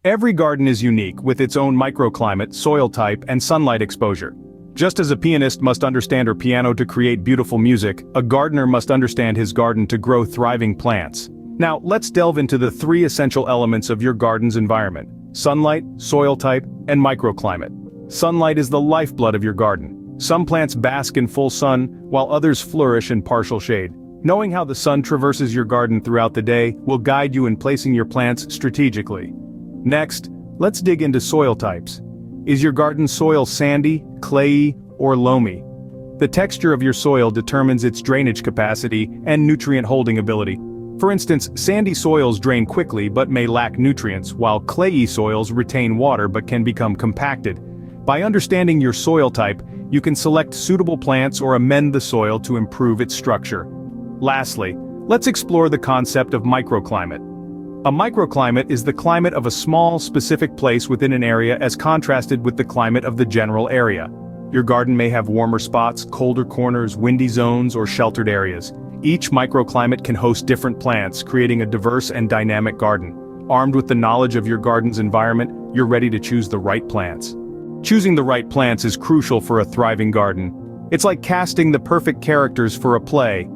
Every garden is unique with its own microclimate, soil type, and sunlight exposure. Just as a pianist must understand her piano to create beautiful music, a gardener must understand his garden to grow thriving plants. Now, let's delve into the three essential elements of your garden's environment: sunlight, soil type, and microclimate. Sunlight is the lifeblood of your garden. Some plants bask in full sun, while others flourish in partial shade. Knowing how the sun traverses your garden throughout the day will guide you in placing your plants strategically. Next, let's dig into soil types. Is your garden soil sandy, clayey, or loamy? The texture of your soil determines its drainage capacity and nutrient holding ability. For instance, sandy soils drain quickly but may lack nutrients, while clayey soils retain water but can become compacted. By understanding your soil type, you can select suitable plants or amend the soil to improve its structure. Lastly, let's explore the concept of microclimate. A microclimate is the climate of a small, specific place within an area as contrasted with the climate of the general area. Your garden may have warmer spots, colder corners, windy zones, or sheltered areas. Each microclimate can host different plants, creating a diverse and dynamic garden. Armed with the knowledge of your garden's environment, you're ready to choose the right plants. Choosing the right plants is crucial for a thriving garden. It's like casting the perfect characters for a play.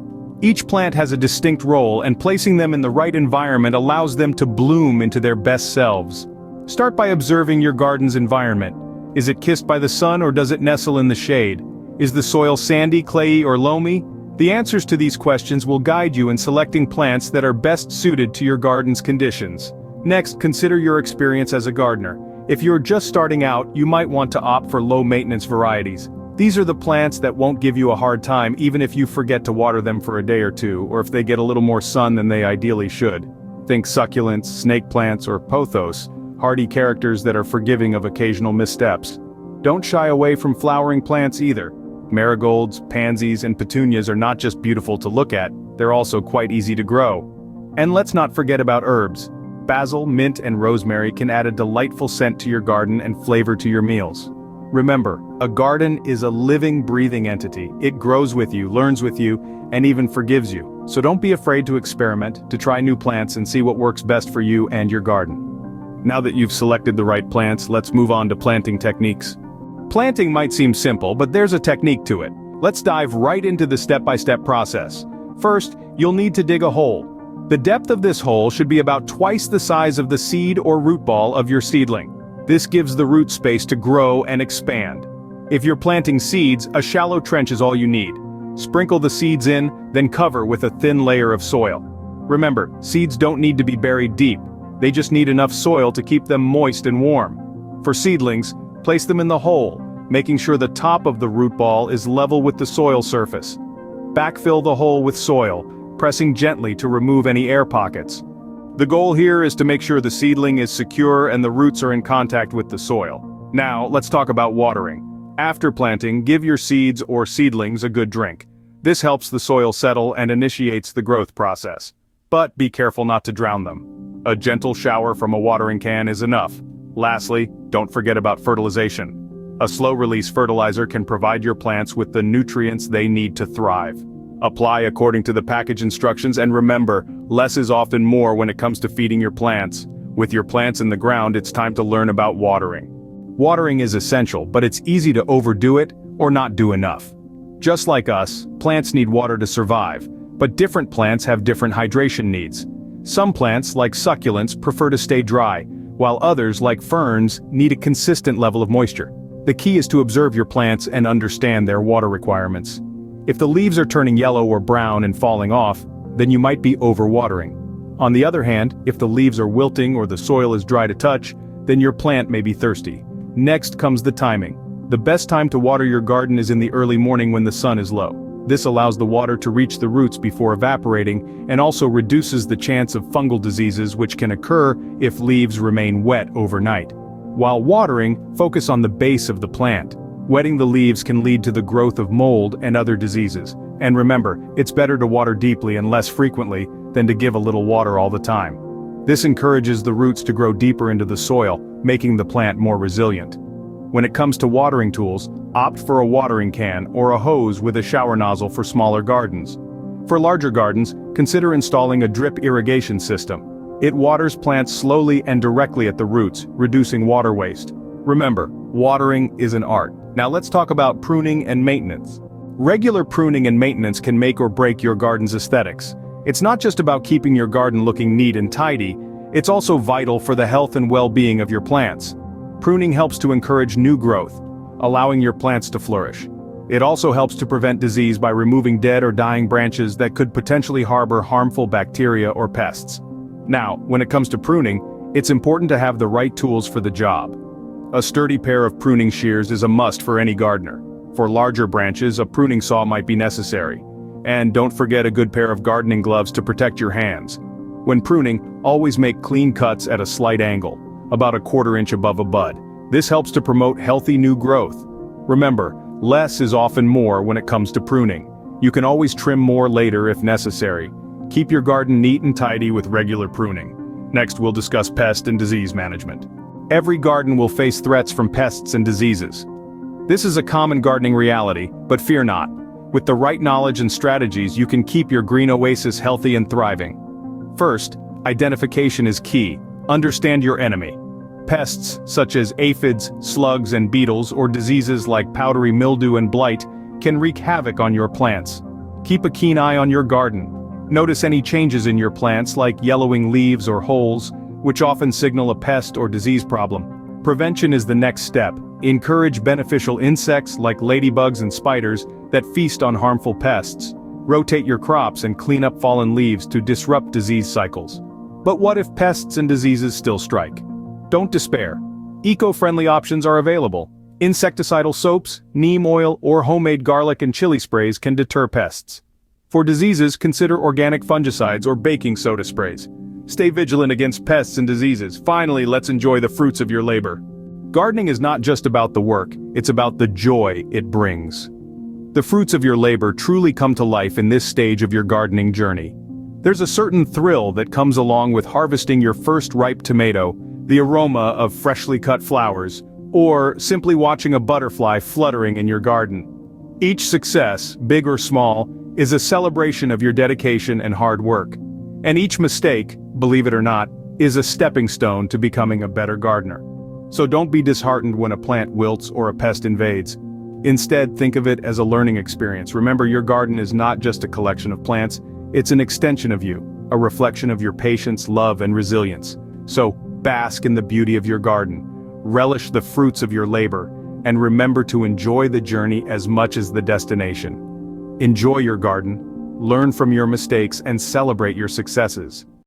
Each plant has a distinct role, and placing them in the right environment allows them to bloom into their best selves. Start by observing your garden's environment. Is it kissed by the sun or does it nestle in the shade? Is the soil sandy, clayey, or loamy? The answers to these questions will guide you in selecting plants that are best suited to your garden's conditions. Next, consider your experience as a gardener. If you're just starting out, you might want to opt for low-maintenance varieties. These are the plants that won't give you a hard time even if you forget to water them for a day or two, or if they get a little more sun than they ideally should. Think succulents, snake plants, or pothos, hardy characters that are forgiving of occasional missteps. Don't shy away from flowering plants either. Marigolds, pansies, and petunias are not just beautiful to look at, they're also quite easy to grow. And let's not forget about herbs. Basil, mint, and rosemary can add a delightful scent to your garden and flavor to your meals. Remember, a garden is a living, breathing entity. It grows with you, learns with you, and even forgives you. So don't be afraid to experiment, to try new plants and see what works best for you and your garden. Now that you've selected the right plants, let's move on to planting techniques. Planting might seem simple, but there's a technique to it. Let's dive right into the step-by-step process. First, you'll need to dig a hole. The depth of this hole should be about twice the size of the seed or root ball of your seedling. This gives the root space to grow and expand. If you're planting seeds, a shallow trench is all you need. Sprinkle the seeds in, then cover with a thin layer of soil. Remember, seeds don't need to be buried deep. They just need enough soil to keep them moist and warm. For seedlings, place them in the hole, making sure the top of the root ball is level with the soil surface. Backfill the hole with soil, pressing gently to remove any air pockets. The goal here is to make sure the seedling is secure and the roots are in contact with the soil. Now, let's talk about watering. After planting, give your seeds or seedlings a good drink. This helps the soil settle and initiates the growth process. But be careful not to drown them. A gentle shower from a watering can is enough. Lastly, don't forget about fertilization. A slow-release fertilizer can provide your plants with the nutrients they need to thrive. Apply according to the package instructions, and remember, less is often more when it comes to feeding your plants. With your plants in the ground, it's time to learn about watering. Watering is essential, but it's easy to overdo it or not do enough. Just like us, plants need water to survive, but different plants have different hydration needs. Some plants, like succulents, prefer to stay dry, while others, like ferns, need a consistent level of moisture. The key is to observe your plants and understand their water requirements. If the leaves are turning yellow or brown and falling off, then you might be overwatering. On the other hand, if the leaves are wilting or the soil is dry to touch, then your plant may be thirsty. Next comes the timing. The best time to water your garden is in the early morning when the sun is low. This allows the water to reach the roots before evaporating and also reduces the chance of fungal diseases which can occur if leaves remain wet overnight. While watering, focus on the base of the plant. Wetting the leaves can lead to the growth of mold and other diseases. And remember, it's better to water deeply and less frequently than to give a little water all the time. This encourages the roots to grow deeper into the soil, making the plant more resilient. When it comes to watering tools, opt for a watering can or a hose with a shower nozzle for smaller gardens. For larger gardens, consider installing a drip irrigation system. It waters plants slowly and directly at the roots, reducing water waste. Remember, watering is an art. Now let's talk about pruning and maintenance. Regular pruning and maintenance can make or break your garden's aesthetics. It's not just about keeping your garden looking neat and tidy, it's also vital for the health and well-being of your plants. Pruning helps to encourage new growth, allowing your plants to flourish. It also helps to prevent disease by removing dead or dying branches that could potentially harbor harmful bacteria or pests. Now, when it comes to pruning, it's important to have the right tools for the job. A sturdy pair of pruning shears is a must for any gardener. For larger branches, a pruning saw might be necessary. And don't forget a good pair of gardening gloves to protect your hands. When pruning, always make clean cuts at a slight angle, about a 1/4 inch above a bud. This helps to promote healthy new growth. Remember, less is often more when it comes to pruning. You can always trim more later if necessary. Keep your garden neat and tidy with regular pruning. Next, we'll discuss pest and disease management. Every garden will face threats from pests and diseases. This is a common gardening reality, but fear not. With the right knowledge and strategies, you can keep your green oasis healthy and thriving. First, identification is key. Understand your enemy. Pests, such as aphids, slugs, and beetles, or diseases like powdery mildew and blight, can wreak havoc on your plants. Keep a keen eye on your garden. Notice any changes in your plants like yellowing leaves or holes, which often signal a pest or disease problem. Prevention is the next step. Encourage beneficial insects like ladybugs and spiders that feast on harmful pests. Rotate your crops and clean up fallen leaves to disrupt disease cycles. But what if pests and diseases still strike? Don't despair. Eco-friendly options are available. Insecticidal soaps, neem oil, or homemade garlic and chili sprays can deter pests. For diseases, consider organic fungicides or baking soda sprays. Stay vigilant against pests and diseases. Finally, let's enjoy the fruits of your labor. Gardening is not just about the work, it's about the joy it brings. The fruits of your labor truly come to life in this stage of your gardening journey. There's a certain thrill that comes along with harvesting your first ripe tomato, the aroma of freshly cut flowers, or simply watching a butterfly fluttering in your garden. Each success, big or small, is a celebration of your dedication and hard work. And each mistake, believe it or not, is a stepping stone to becoming a better gardener. So don't be disheartened when a plant wilts or a pest invades. Instead, think of it as a learning experience. Remember, your garden is not just a collection of plants, it's an extension of you, a reflection of your patience, love, and resilience. So, bask in the beauty of your garden, relish the fruits of your labor, and remember to enjoy the journey as much as the destination. Enjoy your garden, learn from your mistakes, and celebrate your successes.